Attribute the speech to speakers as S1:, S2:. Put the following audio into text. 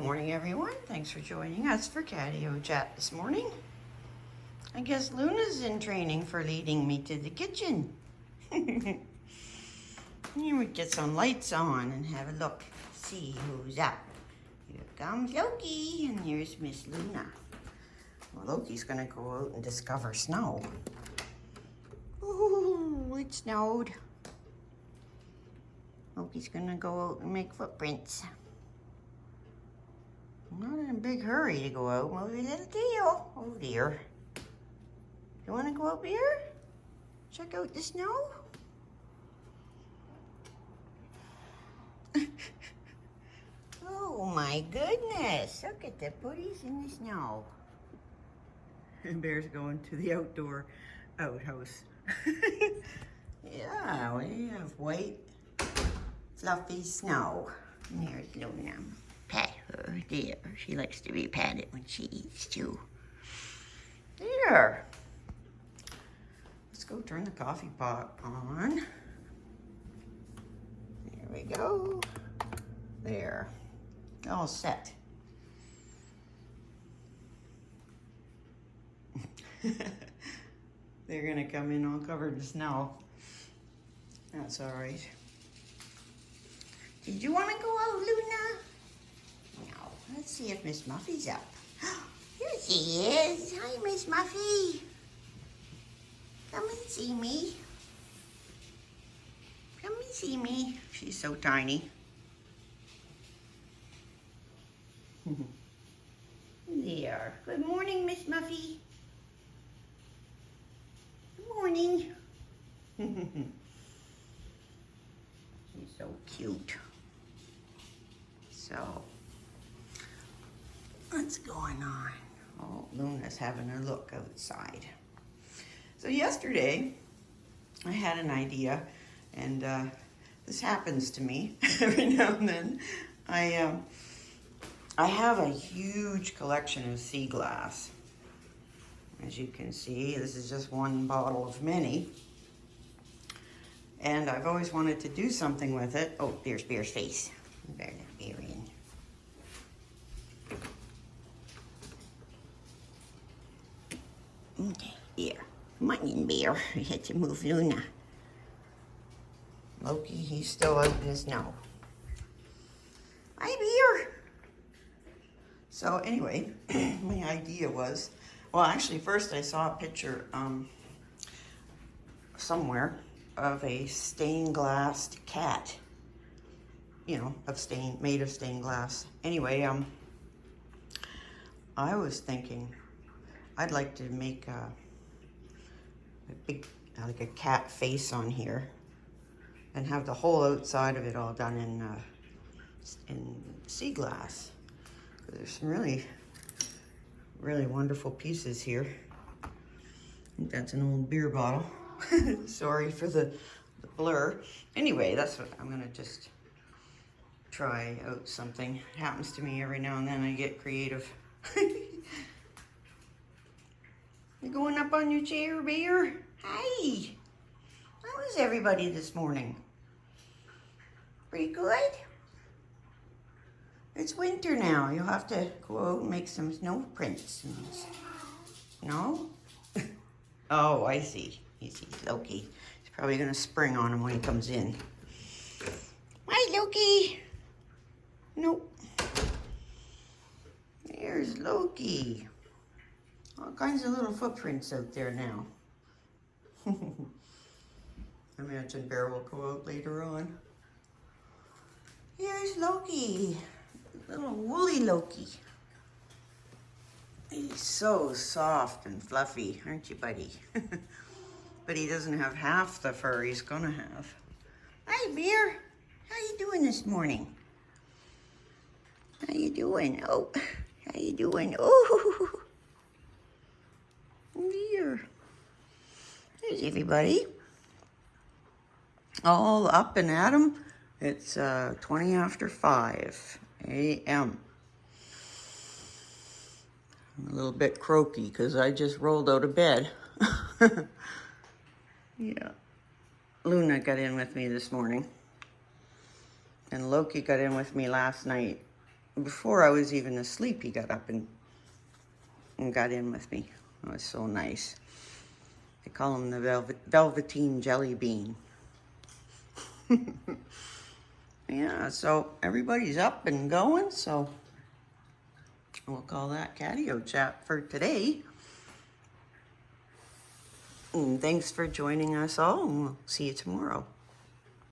S1: morning, everyone. Thanks for joining us for Catio Chat this morning. I guess Luna's in training for leading me to the kitchen. Here we get some lights on and have a look, see who's up. Here comes Loki, and here's Miss Luna. Well, Loki's gonna go out and discover snow. Ooh, it snowed. Loki's gonna go out and make footprints. I'm not in a big hurry to go out, movie little deal. Oh dear. You wanna go up here? Check out the snow? Oh my goodness, look at the putties in the snow. And Bear's going to the outdoor outhouse. Yeah, we have white, fluffy snow. And there's Luna. Pat her there. She likes to be patted when she eats too. There. Let's go turn the coffee pot on. There we go. There. All set. They're gonna come in all covered in snow. That's all right. Did you want to go out, Luna? No. Let's see if Miss Muffy's up. Here she is. Hi, Miss Muffy. Come and see me. Come and see me. She's so tiny. There. Good morning, Miss Muffy. Good morning. She's so cute. So, what's going on? Oh, Luna's having a look outside. So yesterday, I had an idea, and this happens to me every now and then. I have a huge collection of sea glass. As you can see, this is just one bottle of many. And I've always wanted to do something with it. Oh, there's Bear's face. Bear let Bear in. Okay, Bear. Come on in, Bear. We had to move Luna. Loki, he's still out in the snow. Hi, Bear. So anyway, my idea was, well, actually, first I saw a picture somewhere of a stained glass cat, you know, made of stained glass. Anyway, I was thinking I'd like to make a big, like a cat face on here, and have the whole outside of it all done in sea glass. There's some really wonderful pieces here. I think that's an old beer bottle. Sorry for the blur. Anyway, that's what I'm gonna just try out something. It happens to me every now and then. I get creative. You going up on your chair, Bear? Hi. How is everybody this morning? Pretty good? It's winter now. You'll have to go out and make some snow prints. No? Oh, I see. He sees Loki. He's probably going to spring on him when he comes in. Hi, Loki. Nope. There's Loki. All kinds of little footprints out there now. I imagine Bear will go out later on. Here's Loki. Little woolly Loki. He's so soft and fluffy, aren't you, buddy? But he doesn't have half the fur he's gonna have. Hi, Bear. How you doing this morning? How you doing? Oh, how you doing? Oh, dear. There's everybody. All up and at 'em. It's 20 after 5 a.m. I'm a little bit croaky because I just rolled out of bed. Yeah. Luna got in with me this morning. And Loki got in with me last night. before I was even asleep, he got up and got in with me. It was so nice. They call him the Velveteen Jelly Bean. Yeah, so everybody's up and going, so we'll call that Catio chat for today. And thanks for joining us all, and we'll see you tomorrow.